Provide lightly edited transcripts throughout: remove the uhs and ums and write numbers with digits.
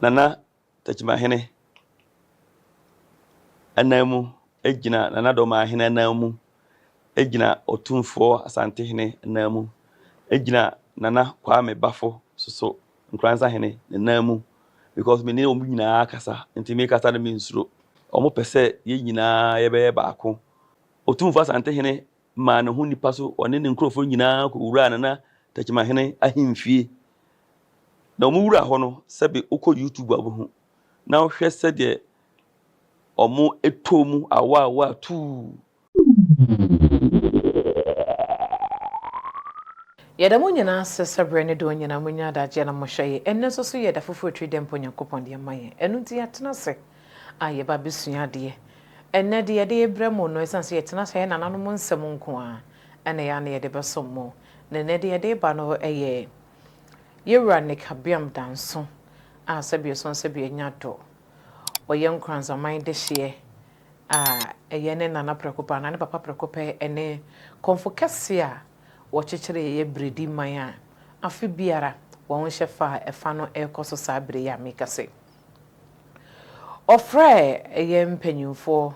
Nana Tachimahene Anamu Ejina Nana Doma Hina Namu Ejina Otumfo Asante Hene Namu Ejina Nana Kwame Bafo so Nkranza Hene Namu because me ne omu nyina akasa nti me kasa na me nsuro omo pese ye nyina ye be baako Otumfo Asante Hene ma ne ho nipa so one ne nkrofo nyina ko wura Nana Tachimahene ahimfie na omu wura ho no sebe ukọ YouTube abuhu na ohwe sede omo etomu awa tu Yada mo nyina sesabre ne do nyina mo nya da je na mo hweye enne so yada fofo twi dem ponyankopon de maye enu ti atena se aye ba besua de enne de yade ebramo no esanse yetena se na nanu mo nsem nko a ene ya na yade besomo ne ne de yade ba no eye yewura ne kabiam danso a sabie son sabie nya do oye nkranza man de hye a eye ne nana prekopa na ne papa prekopa ene konfo kase a wochechere ye bredi man a afi biara won hyefa efa no ekoso sabre ya mekase ofre eye mpanyimfo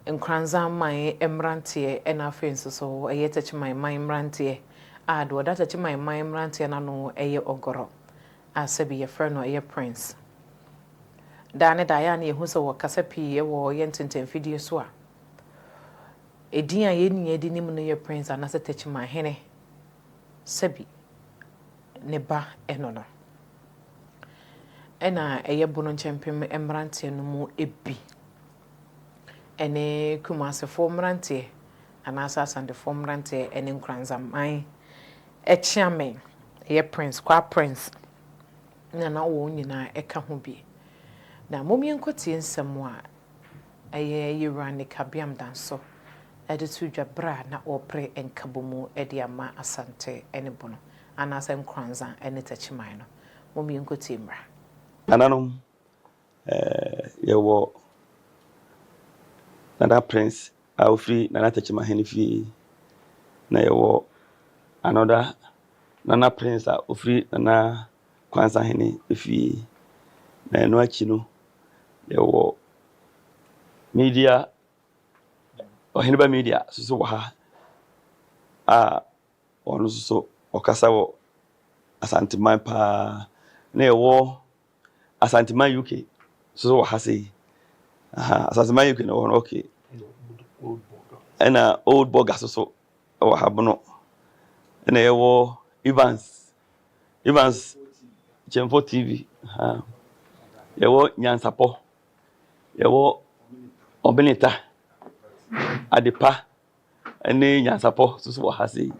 nkranza man emrante ena afenso so eye tachiman man emrante a do da tachiman man emrante na no eye ogoro asabi ye frɛ no eye prince dane da ya na ehu so wakasa pii wo ye ntenten fidie so a edin a ye ni edi nim no ye prince anase tachiman hene sabi ne ba eno no ena eye bono nchempem emrante no mu ebi ene kumasefo mrante anasa asandefo mrante ene nkranza man echiamen eye prince kwa prince na wo nyina eka ho bi na momie nkotie nsɛm a eye yewura ne kabiam danso ede tu dwabra na opre enkabomu ede ama asante ene bono anasa nkranza ene tachiman no momie nkotie mra ananom yewo Nana Prince Aufri Nana Tachimahene fi na yewo another Nana Prince Aufri Nana Kwanza Hene fi na eno achi no yewo media oheneba media so ha a onu so okasa wo Asanteman pa na yewo Asanteman UK so ha sei Asanteman UK no okay ena old boga so o habono ena yewo Evans Chemfo TV yewo Nyansapo yewo Obenita Adepa ene Nyansapo so ha sei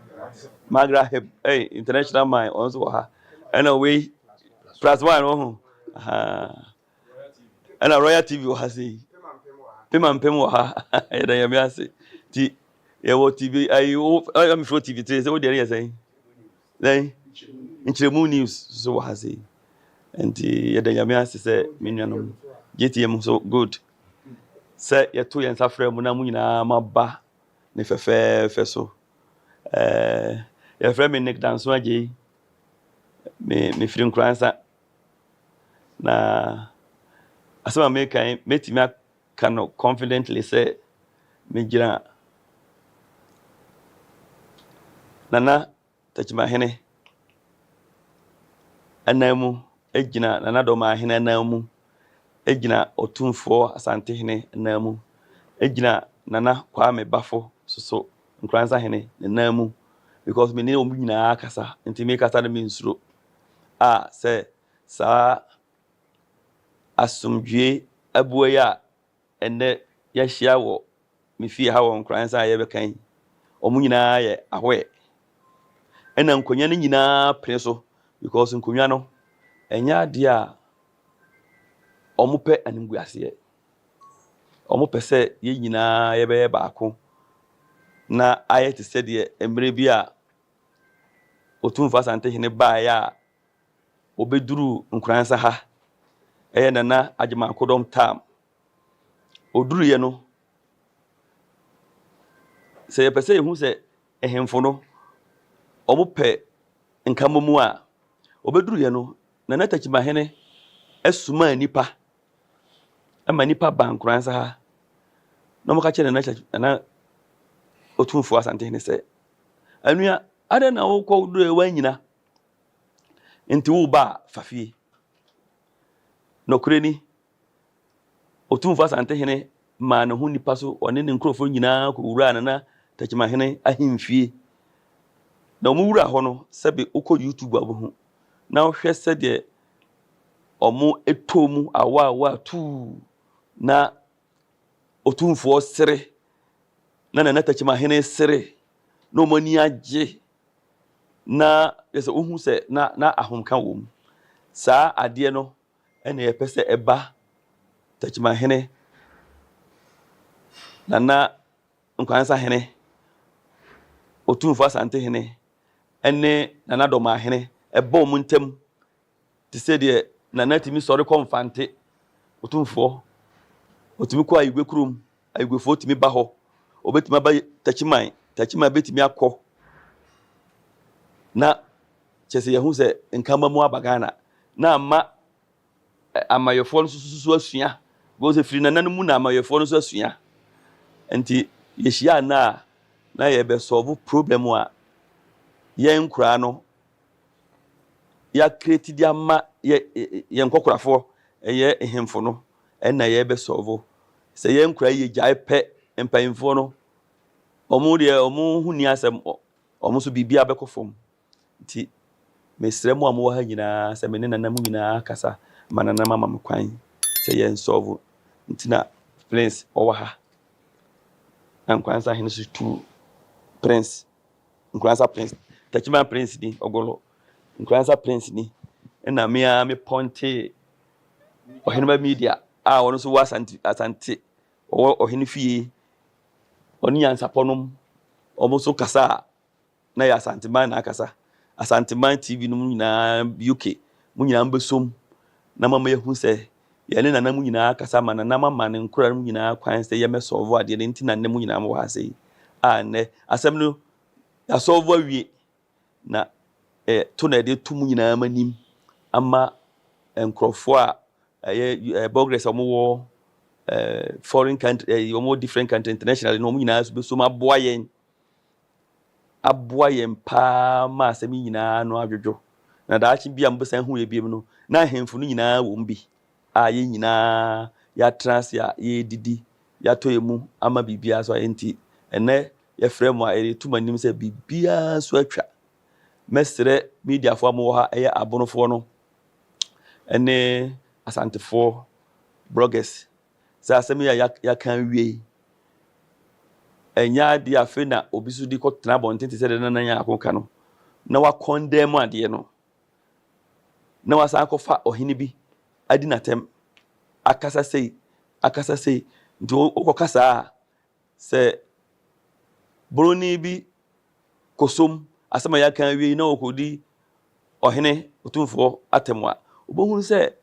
Magra Heb international man also ha ena we plus one oh ena Royal TV ha sei Pemampem ha eda yami ase ti yewo TV ayo am show TV 3 say what dey say then Nchiremu news so ha sei and eda yami ase say menuanom GTM so good say yeto yensa frɛ mu na mu nyina maba ne fefefe so ye frɛ me Nick Danso age me firi nkransa na asema me kan metimi aka no confidently say me gira Nana Tachimahene Anamu Ejina Nana Doma Hene Namu Ejina Otumfo Asante Hene Namu Ejina Nana Kwame Bafo so Nkranza Hene Namu because me ne omu nyina akasa nti me kasa na me nsuro a say sa asumdwe abuo ya ene ya hia wo me fie ha wo Nkranza ye bekan omu nyina ye ahwe ena nkonya ne nyina pre so because nkonya no enya de a omupe animguase omupe se ye nyina ye be baako na ayete se de emre bi a Otumfo Asante Hene ba ya obeduru Nkranza ha Nana Agyeman Kodom tam oduru ye no se ye pese ehu se ehemfo no omupe nkamomu a obeduru ye no Nana Tachimahene esuma nipa ama nipa bankransa ha na mo ka kire na otumfo asante ne se anua ada na wo ko do wanyina nti wo ba fafie no kureni otumfo asante hene ma ne ho nipa so one ne nkrofo nyina ko wura na takima hene ahemfie na mo wura ho no sebe ukọ YouTube abuhu na wo hwɛ sɛ de omo etomu awa tu na otumfo sere na takima hene sere no mani agye na yesa ohu sɛ na ahomka wom saa ade no ene ye pese eba takima hene na nkwansa hene otumfo asante hene ene na doma hene eba mu ntem te se de na timi sori konfante otumfo otimi ko ayigwe kurum ayigwefo timi ba ho obetimi ba takima betimi akọ na chese yehu se nkamba mu abagana na amayefo no susu asua go se firi nanan mu na amayefo no susu asua enti yehia na ye be solve problem a ye nkura no ya create dia ma ye nkokorafo ye ehemfo no na ye be solve se ye nkura ye gyae pe empayimfo no omo hu ni asem omo so bibia be kofom nti mesremu amu ha nyina se me ne nanamu nyina kasa manana mama mkwan se ye solve nti na prince owa ha nkwansa hene so tu prince nkwansa prince takima prince ni ogolo nkwansa prince ni na me ponte oheneba media wono so asante ohene fie oni ansaponom omo so kasa na ya asante man na kasa asante man TV no nyina UK mu nyina mbesom na mama yehu se ye ne nanamu nyina kasa ma na mama ne nkura mu nyina kwan se ye me solve ade ne nti na ne mu nyina mo ha se ne asem no ya solve awie na to na de tu mu nyina manim ama enkrofo a progress omo foreign country omo different country international no mu nyina so be so maboa yen pa ma asem nyina no adwodwo na daachi bia mbesan hu ye biem no na hemfu no nyina wo mbi ye nyina ya trans ya ye didi ya toyemu ama bibia so enti ene ye frem a ere tumanim se bibia so atwa mesre media fo am wo ha eye abonofo no ene asantefo bloggers sa asem ya kan wie enya de afi na obisu di ko tena bonten te se de nan ya akoka no na wa condemn ade no na wa sa akofa ohini bi adi natem akasa sei nti okokasa se broni bi kosom asema ya kan wi na okodi ohene otumfo atemwa obohunu se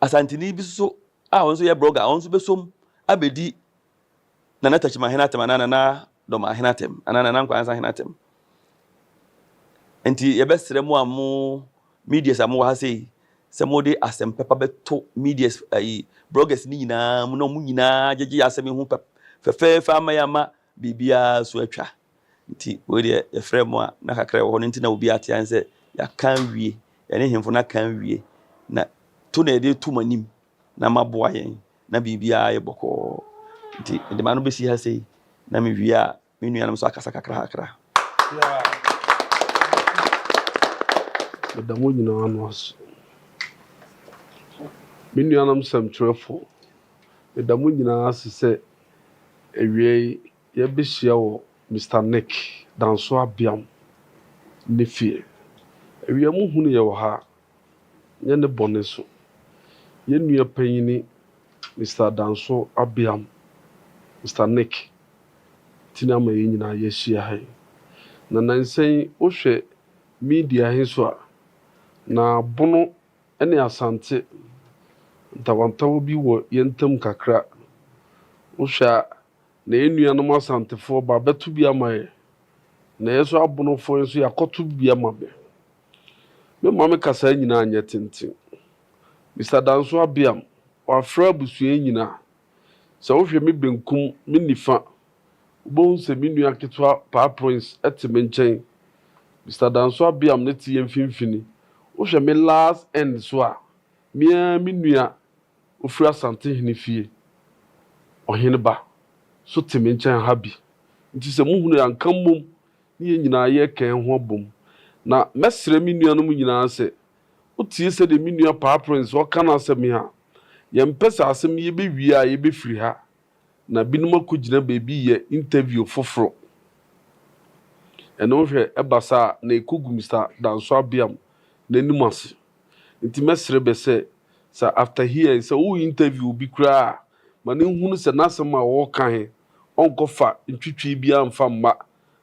asantini bi so wonso ye blogger wonso besom abedi na takima hena tem na doma hena tem na nkwansa hena tem enti ye besere mu amu media samu ha sei se mode asem pepa beto media bloggers ni nyina mu no mu nyina jeje asem hu fefe ama ya ma bibia so atwa nti we de ye frɛ mu a na kakra wo no nti na obi atian se ya kan wie ye ne hemfo na kan wie na to na de tu manim na maboa yen na bibia ye boko nti de manu besi ha sei na me wie a me nuanam so akasa kakra da mo nyina anos me nuanam samtrefo da mo nyina asese ewie ye behia wo Mr. Nick danso abiam ne fie ewie mu hunu ye wo ha nye ne bone so ye nua panyini Mr. danso abiam Mr. Nick tina ma ye nyina ye hia ha na nansen wo hwe media he so a na bono ene asante ntawantawo bi wo yentam kakra wo hwa na enua no asantefo ba betu bi amaye na yeso abonofo enso yakoto bi amabe me mame kasa nyina anya tintin Mr. Danso Abiam wafra abusua nyina sɛ wohwɛ me benkum me nifa wobɛhu sɛ me nua ketewa Paa Prince ɛte me nkyɛn. Mr. Danso Abiam ne te yɛ mfimfini. Wohwɛ me last end so a mea me nua ofiri Asantehene fie ɔhene ba so te me nkyɛn ha bi. Nti sɛ muhunu anka mmom ne yɛn nyinaa yɛkɛn ho abom. Na mɛsrɛ me nuanom nyinaa sɛ wotie sɛ de me nua Paa Prince ɔka no asɛm yi a yɛmpɛ sɛ asɛm yɛbɛwie a yɛbɛfiri ha na binom akɔgyina baabi yɛ interview foforɔ. Ɛno hwɛ ɛba saa na ɛkɔgu Mr. Danso Abiam n'anim ase. Nti mɛsrɛ bɛ sɛ after here sɛ wo interview bi koraa ma ne hunu sɛ n'asɛm a wɔka he ɔnkɔfa ntwitwi bi amfa mma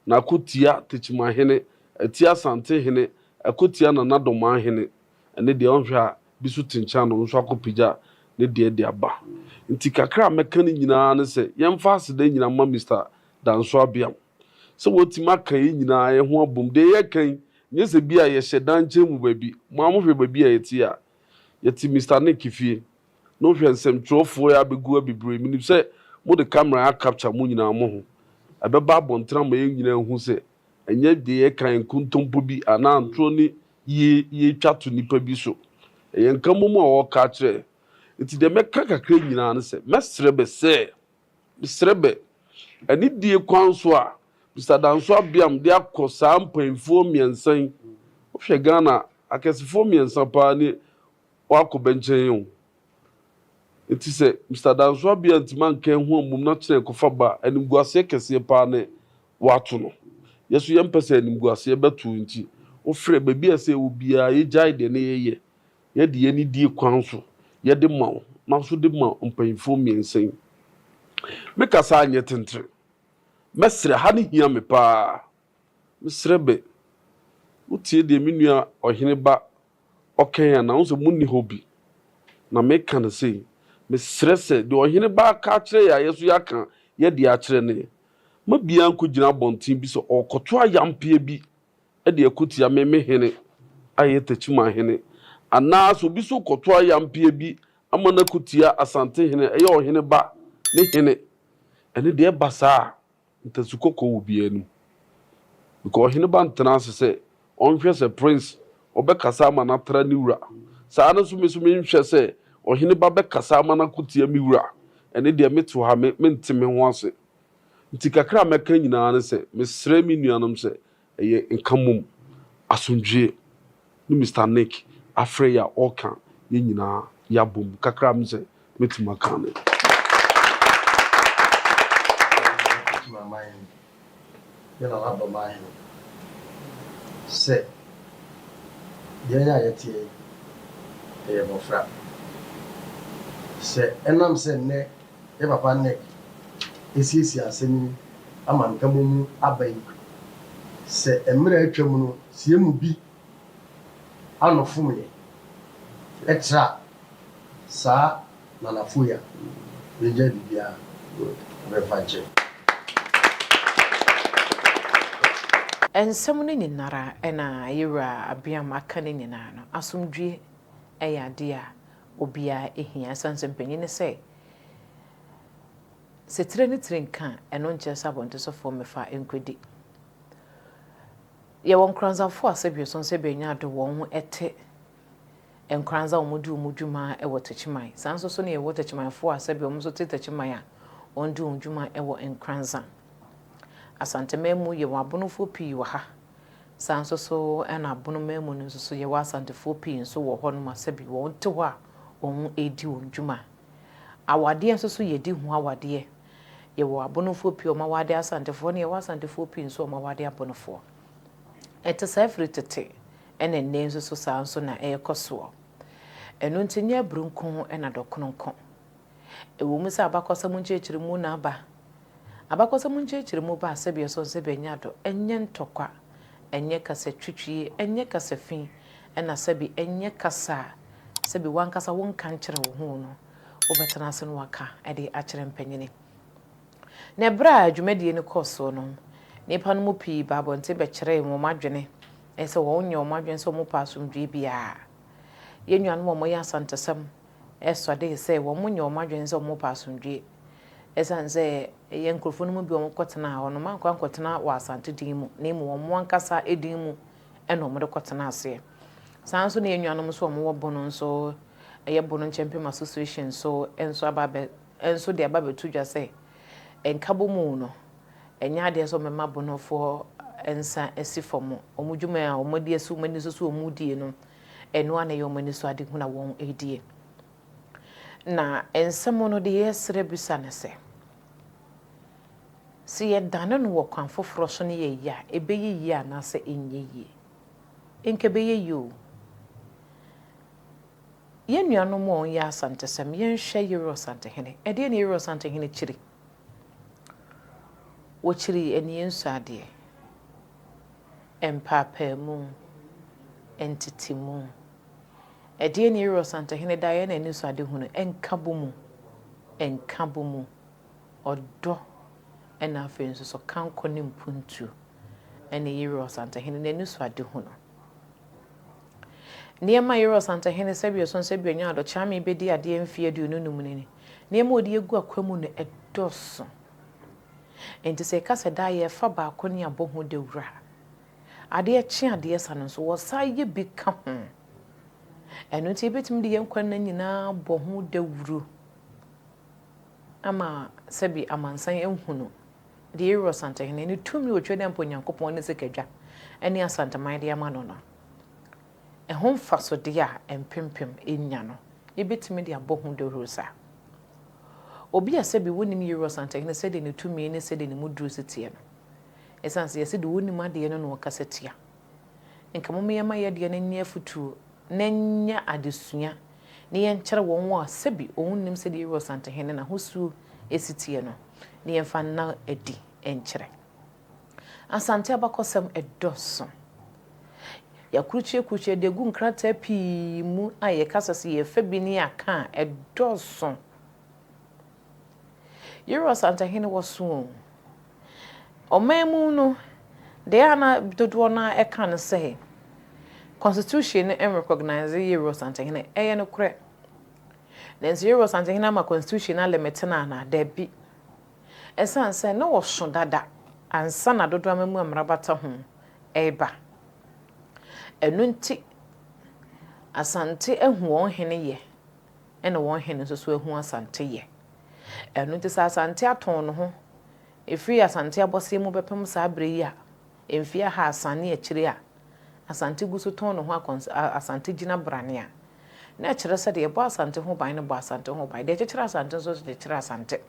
na akɔtia Tekyimahene atia Asantehene akɔtia Nana Domahene ɛne deɛ ɔnhwɛ a bi so te nkyɛn no nso akɔpagya ne deɛ de aba. Nti kakra a mɛka no nyinaa ne sɛ yɛmfa aseda nyinaa ma Mr. Danso Abiam sɛ wɔtumi aka yi nyinaa yɛ ho abom de yɛkan nyɛ sɛ bi a yɛhyɛ dankyɛn mu baabi mo amohwɛ baabi a yɛte a yɛte Mr. Nick fie na wohwɛ nsɛmtwerɛfoɔ yɛ abɛgu abebree menim sɛ mode camera capture mo nyinaa mo ho ɛbɛba abɔntena ma yɛn nyinaa hu sɛ ɛnyɛ deɛ yɛkan nkontompo bi anaa ntoro ne yɛtwa to nipa bi so ɛyɛ nka mmom a wɔka kyerɛ. Nti deɛ mɛka kakra nyinaa ne sɛ mesrɛ bɛ ɛne die kwan so a Mr. Danso Abiam de akɔ saa mpanyinfoɔ mmiɛnsa yi wohwɛ Ghana akɛsefoɔ mmiɛnsa paa ne wakɔ bɛnkyɛn yi. Nti sɛ Mr. Danso Abiam ntima nka ho amum na kyerɛ kɔfa ba animguaseɛ kɛseɛ paa ne wato no yɛso yɛmpɛ sɛ animguaseɛ bɛto nti wofrɛ baabi a sɛ wo biara yɛgyae deɛ ne yɛyɛ yɛde yɛne die kwan so yɛde ma wo na so de ma mpanyinfoɔ mmiɛnsa yi. Mekasa anyɛ tentere mɛsrɛ ha ne hia me paa mesrɛ bɛ wotie deɛ me nua ɔhene ba ɔkɛn a na wo sɛ munni hɔ bi na meka no sei mesrɛ sɛ deɛ ɔhene ba aka akyerɛ yɛ a yɛso yɛaka yɛde akyerɛ ne ma bia nkɔgyina abɔnten bi sɛ ɔkɔto ayampea bi ɛde akɔtia me hene a yɛ Tekyimahene anaa sɛ obi so kɔto ayampea bi ama no akɔtia Asantehene ɛyɛ ɔhene ba ne hene ɛne deɛ ɛba saa ntasukɔkɔ wɔ biara anim because ɔhene ba ntena ase sɛ ɔnhwɛ sɛ Prince ɔbɛkasa ama n'atra ne wura saa no so menhwɛ sɛ ɔhene ba bɛkasa ama n'akɔtia me wura ɛne deɛ meto ha mente me ho ase. Nti kakra mɛka nyinaa ne sɛ mesrɛ me nuanom sɛ ɛyɛ nkamom asomdwie ne Mr. Nick afrɛ yɛ a ɔka yɛ nyinaa yɛabom kakra m sɛ metuma ka ne yɛna waba maahe sɛ deɛ a yɛteɛ ɛyɛ mmɔfra sɛ ɛnam sɛ nnɛ yɛ papa Nick ɛsiesie asɛm yi ama nkama mu aba yi sɛ mmerɛ atwa mu no sie mu bi anɔfom yɛ ɛkyerɛ saa nanafo ya bɛgya biribiara bɛfa nkyɛn. Ensɛm no nyinara ɛna yɛwura Abiam aka no nyinaa no asomdwie ɛyɛ ade a obiara ehia sanse mpanyin sɛ setire ne tire nka ɛno nkyɛ sɛ abɔntesɔfoɔ mefa nkɔdi yɛwɔ nkranzafo asɛbio so sɛ bɛnya do wɔn ho ɛte nkranza wɔn di wɔn dwuma ɛwɔ Tekyiman saa nso so ne yɛwɔ Tekyimanfo asɛbio wɔn so te Tekyiman a wɔn di wɔn dwuma ɛwɔ nkranza Asantemamu yɛwɔ abonofo pii wɔ ha saa nso so ɛna abonomamu no nso so yɛwɔ asantefo pii nso wɔ hɔ no ma sɛbi wɔn te hɔ a wɔn edi wɔn dwuma awadeɛ nso so yɛdi ho awadeɛ yɛwɔ abonofo pii ɔma wade asantefo ne yɛwɔ asantefo pii nso ɔma wade abonofo ɛte saa firi tete ɛna nne nso so saa nso na ɛyɛkɔ soɔ ɛno nti nyɛ brunko ɛna dɔkronko ɛwɔ mu sɛ abakɔsɛm nkyerɛkyerɛ mu na aba abakɔsɛm nkyerɛkyerɛ mu ba asɛbia so sɛ bɛnya do ɛnyɛ ntɔkwa ɛnyɛ kasa twitwie ɛnyɛ kasa fin ɛna sɛbi ɛnyɛ kasa sɛbi wankasa wonka nkyerɛ wo ho no wobɛtena ase no waka ɛde akyerɛ mpanyini na bra dwumadie no kɔso no nipa no mu pii baabɔnte bɛkyerɛ mo madwene ɛsɛ wɔn nyɛ mo madwene sɛ mo pa asomdwie bia ye nuanom mo ya asantesem esode se wo mo nye o madwen se mo pa asomdwe esan se ye nkrofo no mu bi o kotena ho no man kwankotena wa asante din mu na mu wo mo ankasa edin mu ena o mo de kotena ase sanso na ye nuanom so mo wo bono nso eye bono champion association so enso ababe enso de ababe tudwa se enkabo mu no enya ade so mema bonofo ensa esifom omudwuma a omodi esu mani so omudie no eno ana ye omani so ade huna won edie na ensemo no de yesre bisa ne se ye dane no wo kwan foforo so ne ye ya ebeyi yi ana se enye yi enke beye yi ye nuano mo ya asantesem ye nhwe Euro Santehene ede ne Euro Santehene chiri wo chiri eni ensu ade empapa mu entity mu ede ne Euro Santehene da ye na ensu ade hunu enkabo mu odo ena afenso so kanko ne mpuntu ene Euro Santehene na ensu ade hunu Niema Euro Santehene sebio son sebio nya do chame bedi ade mfie du nunum ni niema odi egu akwamu no edoso enti se kase da ye fa ba ko ne abohu de wura ade chi ade sano so wo saye bi ka ho eno ti betim de yenkwan na nyina bohu de wuru ama sebi amansan ehunu de Euro Santehene ni tumi otwe de mponyankopon ne sekadwa ene asantaman de ama no no ehon faso de a empempem enya no yebetimi de abohu de rosa obi asebi wonim Euro Santehene se de ne tumi ne se de ne mudru setie no esanse yesi de wonim ade no no kasetia enka mo meyama ye de ne nya futu nenya adesua ne ye nkyere won wo asebi onim se de Euro Santehene na hosu esitie no ne ye fa na edi enkyere asante abakosem edoso ya kuruchie de gu nkrata pi mu aye kasase ye fa bi ni aka edoso Euro Santehene woso omemu no de ana dodo na eka ne se constitution em recognize Euro Santehene eye no kure then Euro Santehene ma constitutional limit na debi esan se no wo so dada ansa na dodo amemu amrabata ho eba enunti asante ehu won hene ye ene won hene so ehu asante ye enunti sa asante aton no ho efiri asante abose mu bepem sa abre yi a emfia ha asane akire a asante gusu ton no ho asante gina brane a na akire se de ebo asante ho ban no bo asante ho ban de akire asante so de akire asante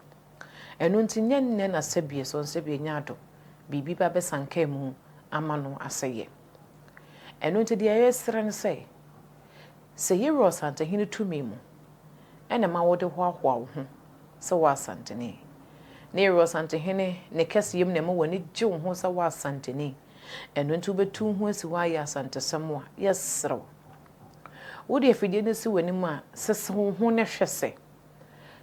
enunti nyanne na sabie so sabie nyado bibi ba be sanka mu amano aseye enunti de ayesre ne se Euro Santehene tumi mu ene ma wode hoahoa wo ho se wa Santene ne Euro Santehene ne kesiyem ne ma woni gye wo ho se wa Santene enunti betu ho asi wa ya Santesem a yesrew wode afidie ne si wani ma sese ho ne hwese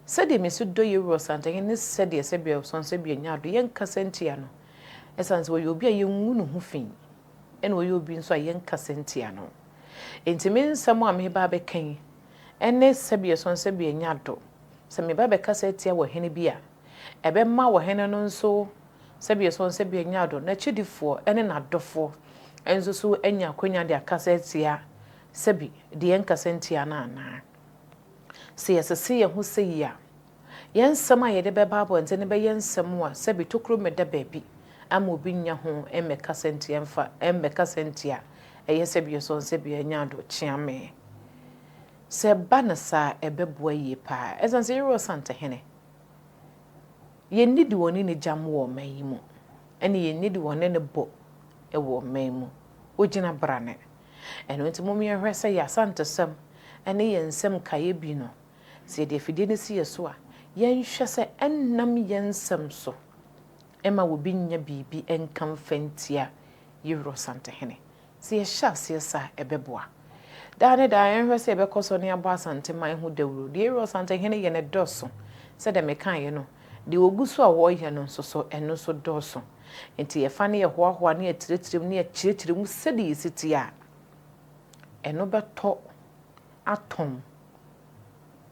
se de mesu do Euro Santehene se de sebia son sebia nyado yenka sentia no esanse wo yobi a yenwu no ho fin ene wo yobi nso a yenka sentia no entimi nsam a me ba be kan ene sebia son sebia nyado se me ba be kasa tia wo hene bi a ebe ma wo hene no nso sebia son sebia nyado na chidifo ene na dofo enso so enya kwanya de akasa tia sebi de yenka sentia na na se yesese ye ho sei a yensam a yede be babo ente ne be yensam a sebi tokro me da baabi ama obi nya ho emeka sentia mfa emeka sentia eye sebi so sebi nyado chiame se banasa ebeboa yi pa esanse Euro Santehene ye nidi woni ne jam wo mayimu ene ye nidi woni ne bo e wo mayimu ogina brane eno nti momi ehwese ya Santesem ene ye nsem kaye bi no se de fidie ne si yeso a ye nhwe se ennam ye nsem so ema wo bi nya bibi enkam fantia Euro Santehene se ye sha se sa ebeboa dane da enhwe se be koso ne abo asante man ho dawuro de Euro Santehene ye ne doso se de mekan ye no de ogusu a wo ye no nso so eno so doso enti ye fa ne ye hoahoa ne atiretirem ne akiretirim se de yisiti a eno beto atom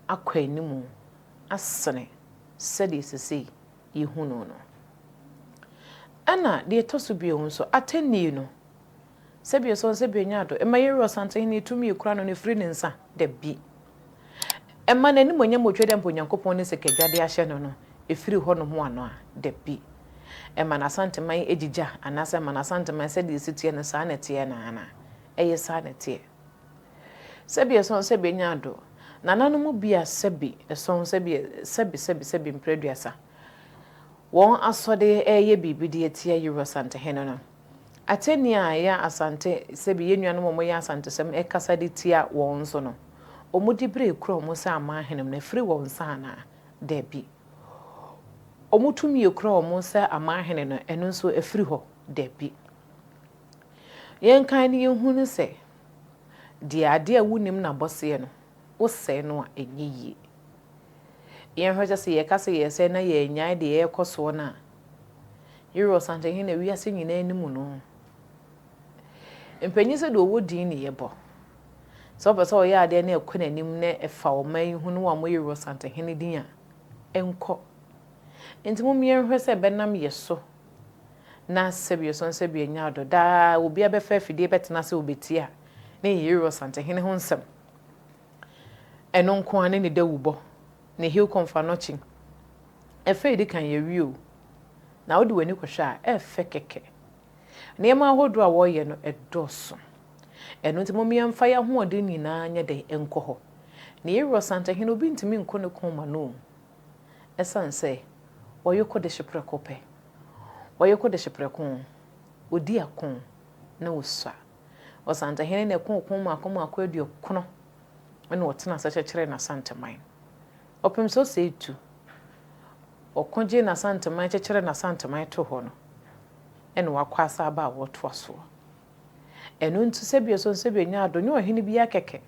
akɔ animu asene sɛdeɛ sesei yehu no no ana deɛ ɛtɔ so bio nso atɛnni no sɛbio so sɛbio nyado ɛma yɛwɔ santehene tumi ekura no ne firi ne nsa da bi ɛma n'anim onyam otwe dɛ mponyankopɔn ne sekadwade ahyɛ no no efiri hɔ no ho ano a da bi ɛma na santeman egigya anasa ma na santeman sɛdeɛ sitie no saa na tie na ana ɛyɛ saa na tie sɛbio so sɛbio nyado nananom bia sɛbi ɛson sɛbi mpreduasa wɔn asɔde ɛyɛ bibi de atia yɛwɔ santehene no ateni a ya asante sɛbi yenuanom mo ya asante sɛm ɛkasa de tia wɔn so no ɔmudi bre kura ɔmo sɛ ama henem na firi wɔn sa na da bi ɔmutumi ekura ɔmo sɛ ama hene no ɛno nso afiri hɔ da bi yɛn kan ne yehu no sɛ de ade a wunim na bɔseɛ no wosɛe no a ɛnyɛ yie yɛn hwɛ sɛ yɛkasa yɛsɛ na yɛnyae de yɛkɔ so na yɛwɔ santehene na wiase nyinaa anim no mpanyin sɛ de ɔwɔ din ne yɛbɔ sɛ ɔbɛ sɛ ɔyɛ adeɛ na ɛkɔ n'anim na ɛfa ɔman yi ho no a moyɛwɔ santehene din a ɛnkɔ nti mo yɛnhwɛ sɛ bɛnam yɛ so na sɛbi so sɛbi nya ado daa obi abɛfa afidie bɛtena sɛ obetie a na yɛwɔ santehene ho nsɛm ɛno nko a ne da wubɔ ne hill komfa no kyi ɛfɛ di kan yɛwio na wode wani kɔhwɛ a ɛfɛ kɛkɛ nneɛma ahodoɔ a wɔyɛ no ɛdɔso ɛno nti mo yɛmfa yɛ ahoɔden nyinaa nyɛ dɛ ɛnkɔ hɔ na yɛwɔ santehene obi ntumi nkɔ ne kɔn no ɛsan sɛ wɔyɛ kɔ de hyeprɛko pɛ wɔyɛ kɔ de hyeprɛko odi akon na wosua ɔsantehene na ɛkɔn ma akɔ aduɔ kono ɛna wɔtena sɛ kyerɛ na santeman ɔpem so sɛ etu ɔkɔgye na santeman kyerɛ na santeman to hɔ no ɛna wakɔ asa aba a wɔto aso ɛno nti sɛ bia so sɛ bia nya ado ne ɔhene bi akɛkɛ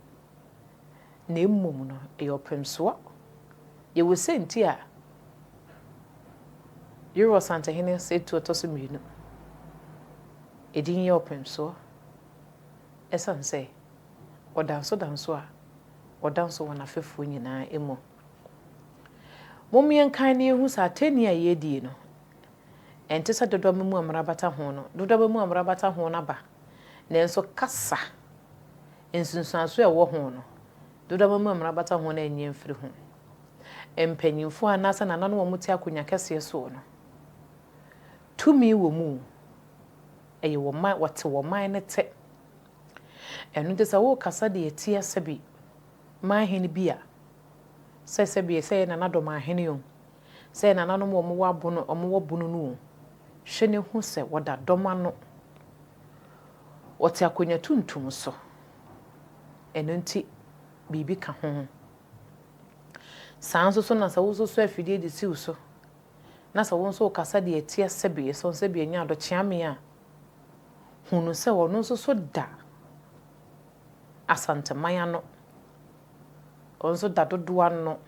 na mmom no ɛyɛ ɔpem so yɛwɔ sɛ nti a yɛwɔ santehene sɛ etu ɔtɔ so mmienu ɛdin yɛ ɔpem so ɛsan sɛ ɔdanso a ɔdanso wɔ n'afɛfoɔ nyinaa emu momien kan ne hu sa ateni a yɛdie no ɛnte sɛ dodɔ mu amrabata ho no dodɔ mu amrabata ho na ba nanso kasa nsunsuanso ɛwɔ ho no dodɔ mu amrabata ho na ɛnyɛ mfiri ho empanyimfo anasa nanano wɔ muti akonya kɛseɛ so no tumi wɔ mu ɛyɛ wɔ man wɔte wɔ man ne te ɛno de sɛ wo kasa de etia sɛbi man hene bi a sɛbi sɛ na nadɔ man hene yo sɛ nananom wɔ bunu no hwɛ ne hu sɛ wɔda dɔma no wɔte akonya tuntum so ɛno nti biribi ka ho saa nso so na sɛ wo so afidie de siw so na sɛ wo nso kasa de etia sɛbi nya adɔ kyeame a hunu sɛ wɔno nso so da asanteman ano ɔnso da dodoa no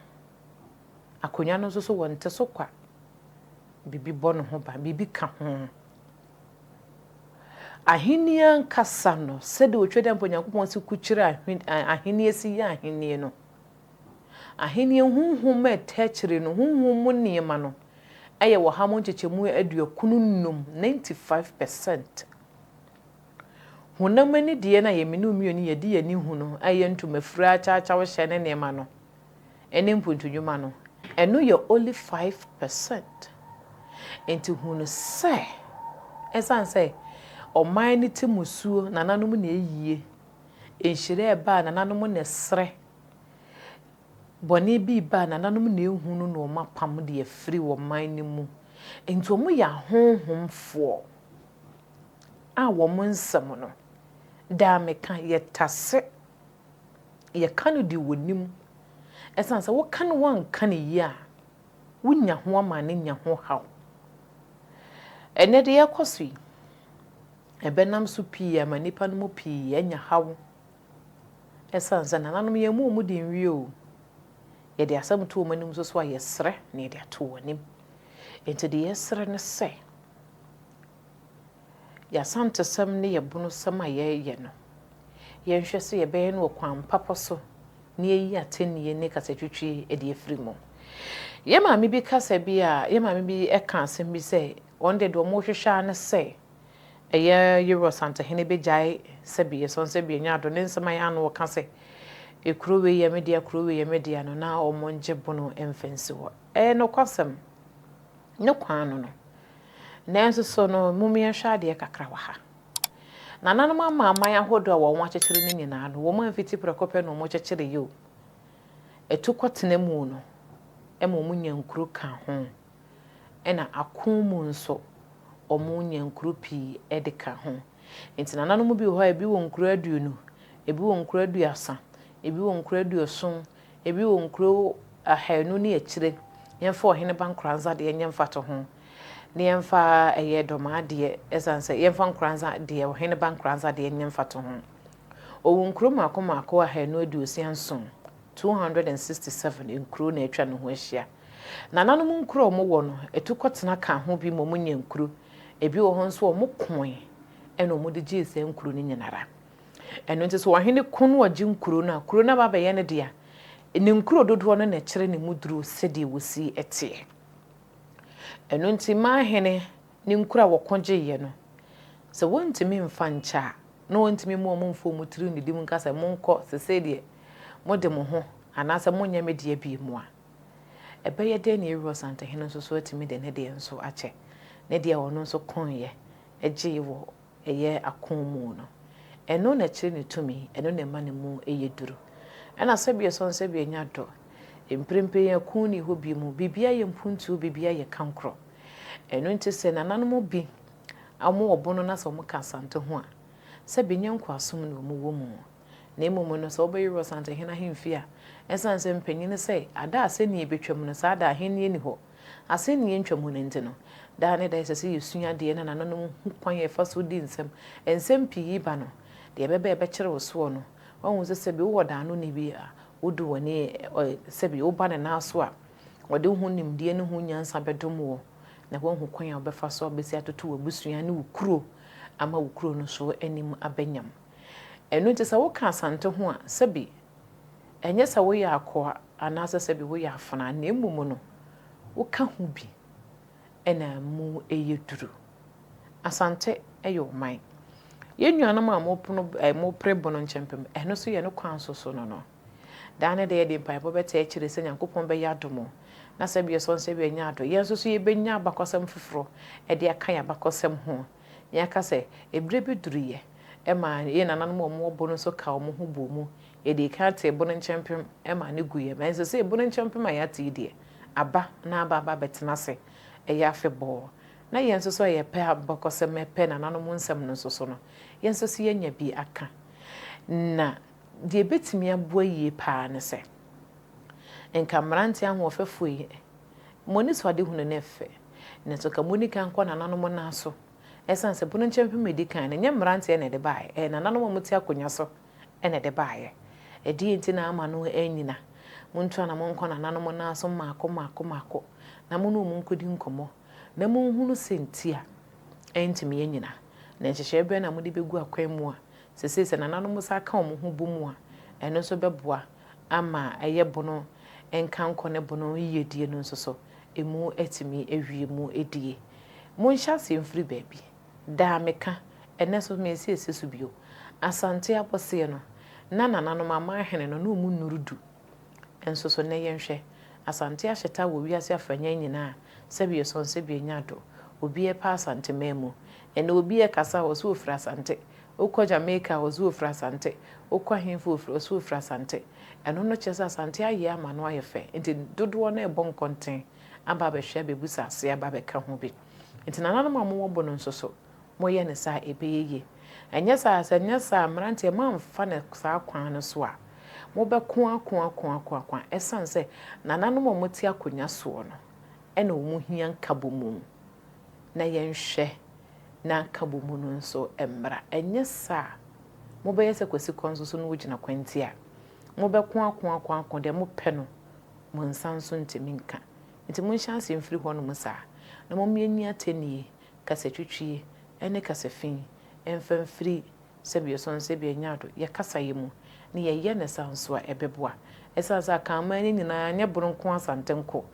akonya no nso so wɔnte so kwa bibi bɔ no ho ba bibi ka ho ahenia nkasa no sɛde otwe dɛ mponyankopɔn si kukyire ahenia si yɛ ahenie no ahenie honhom ɛtɛkyere no honhom mu nneɛma no ɛyɛ wɔ ha mo nkyɛkyɛmu aduokunu nnum 95%. honam ani deɛ na yɛmenu mmienu yɛdi yɛni hu no ɛyɛ ntoma fura kyakya wo hyɛ ne nneɛma no ɛne mpuntudwuma no ɛno yɛ only 5%. enti hunu sɛ ɛsan sɛ ɔman ne te musuo nananom na eyie enhyire ɛba nananom na srɛ bɔne bi ba nananom na ehu no na ɔma pam de afiri wɔ man ne mu enti ɔmo yɛ ahonhomfoɔ a wɔn nsɛm no da meka yɛtase yɛka no de wɔnim ɛsan sɛ woka no wanka no yi a wonya ho ama ne nya ho haw ɛnɛ de yɛkɔ so yi ɛbɛnam so pii ama nipa no mu pii anya haw ɛsan sɛ nananom yɛ mu de nwie o yɛde asɛm to wɔn anim so a yɛsrɛ na yɛde ato wɔn anim enti de yɛsrɛ ne sɛ yɛasantesɛm ne yɛbono sɛm a yɛyɛ no yɛnhwɛ sɛ yɛbɛyɛ no wɔ kwan papa so ne yi atenie ne kasatwitwi e de afiri mu ye maame bi kasa bi a ye maame bi e ka asem bi say on de do mo hwehwa ne say eye Euro Santa hene be jai sebi ye son sebi nya do ne nsema ya no ka say ekuro we ye media kuro we ye media no na o monje bono emfensi wo no kwasem ne kwan no nanso so no mumia hwa de kakra wa ha na nanom ama aman ahodo a wo nwa kyekere ne nyina no wo man fiti prekope no mo kyekere yo etukotena mu no ema mu nyankuru ka ho ena akomu nso omu nyankuru pi edeka ho enti na nanom bi ho ebi wo nkuru aduonu ebi wo nkuru aduasa ebi wo nkuru aduoson ebi wo nkuru ahanu ne akire yemfa ohene bankranza de yemfa to ho ne yemfa eye doma de esanse yemfa nkranza de ohene bankranza de yemfa to ho owo nkuru mako ahanu aduosia nson 267 nkuru na etwa no ho ahia na nanom nkuru omo wo no etukotena ka ho bi mo nyankuru ebi wo ho nso omo koe ena omo de gise nkuru ni nyinara eno nti so wahene kunu wagi nkuru na baba ye ne dia ne nkuru dodo no na kire ne muduru sedi wosi etie eno nti ma hene ne nkuru a wokonje ye no so wontimi mfa ncha no wontimi mo mfo mutiri ne dim nkasa monko sesede mode mo ho anase monnya media bi mu a ebeye de ne Euro Santa hene nso so atimi de ne de nso ache ne de wono nso konye eje wo eye akonmu no eno na kire ne tumi eno na ma ne mu eyeduru ena sabie son sabie nya do emprempe ya kuni ho bi mu bibia ye mpuntu bibia ye kankro eno nti se na nanom bi amo obono na so mo kasante ho a sabe nyanko asom na mu wo mu na emu no so oba Euro Santa hena hemfi a esanse mpanyin se ada aseni ebetwam no sa ada henie ni ho aseni entwam no nti no da ne da sese yesua de na nanom kwan ye fa so di nsem pii ba no de bebe kire wo so no won se sebe wo da no ne bi a wodu woni sebe wo ba ne na so a wode hu nimde ne hu nyansa bedom wo na won hu kwan a obefa so obesi atoto wo busua ne ukuro ama ukuro no so anim abanyam eno nti se wo ka asante ho a sebe enye se wo ya akoa anase sebe wo ya afana na emumu no wo ka hu bi ena mu eyeduru asante eyo man yenuanam a mo prebono nchempem eno so ye no kwan so no dane de ye pipe beta ekire se nyankopon be yadomo na sebe so sebe nya ado ye so ye benya abakosem foforo e de aka ya abakosem ho ya ka se ebre bi duriye e ma ye nananum mo bono so ka mo ho bomu e de ka te bono nchempem e ma ne guye ma so se bono nchempem a ya te de aba na aba betena se e ya febo na yenso so ye pe abakosem pe nananum nsem no so no yenso so ye nya bi aka na de betimi aboa yie pa ne se enka mranti ahofefo yi moni so ade hunu na fe ne so ka moni kan kwa nananum na so esanse bono nchempe medikan ne nya mranti na de bae nananum muti akonya so na de bae e di enti na ama no anyina muntu ana mon kwa nananum na so mako na monu mu nkodi nkomo na mon hunu sentia entimi anyina na nhyehyɛ ebe na mode begu akwan mu a sesese nananum sa ka omo ho bomu a eno so beboa ama eye bono enka nko ne bono yedie no nso so emu etimi ewie mu edie mo nhyase mfiri baabi da meka ene so me esi so bio asante abose no na nananum ama hene no na omu nurudu enso so ne yenhwe asante ahyeta wo wiase afanya nyina sebe so sebe nyado obi e pa asante memu ene obi e kasa wo so ofra asante okọ Jamaica wo so ofra asante okọ hemfo ofra so ofra asante eno no chese asante aye ama no ayefe enti dodo na ebon konten aba be hwe bebusa ase aba be ka ho bi enti nananum amwo bo no nso so moye ne sa ebeyeye enya sa mrante mamfa ne sa kwan no so a mo be ko esanse nananum omoti akonya so no ena omu hia nkabomu na yenhwe na kabomu no nso emmra enye sa mo be yese kwesi konso so no wugina kwanti a mo be ko de mo pe no mo nsanso ntimi nka nti mo nhyase mfiri ho no mo sa na mo miani atenie kasa twitwie ene kasa fin emfamfiri sebe so nsebe nyado ye kasa yemu ne yɛyɛ ne sanso a ɛbɛboa ɛsansa akanman ne nyinaa nyɛ boronko asantenko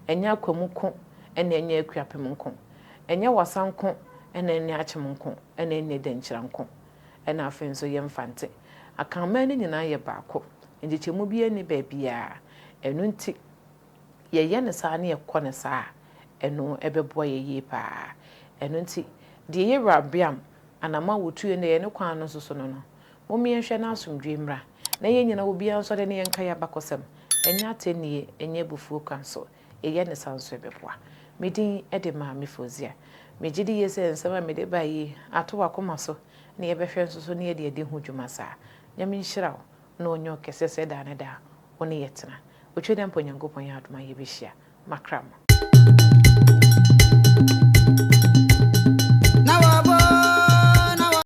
ɛnyɛ akwamuko ɛna ɛnyɛ akuapemnko ɛnyɛ wasanko ɛna ɛnyɛ akyemnko ɛna ɛnyɛ dankyranko ɛna afei nso yɛ mfante akanman ne nyinaa yɛ baako ngyekyemu bi ani baabia ɛno nti yɛyɛ ne saa ne yɛkɔ ne saa ɛno ɛbɛboa yɛyie paa ɛno nti deɛ yɛwura biam anama wotuo ne yɛ ne kwan no so no mommyɛhwɛ no asomdwe mmra na yɛn nyina obiara nso de ne yɛnka yɛ abakɔsɛm ɛnyɛ atɛnnie ɛnyɛ bufuo kan so ɛyɛ ne saa nso ɛbɛboa medin ɛde Maame Fauzia megye di yɛ sɛ nsɛm a mede ba yi ato wakoma so na yɛbɛhwɛ nso so ne yɛde adi ho dwuma saa nyame nhyira wo na ɔnyɛ ɔkɛsɛ sɛ daa ne daa wo ne yɛtena otwe dɛ mpo Nyankopɔn yɛ adoma yɛbɛhyia makramo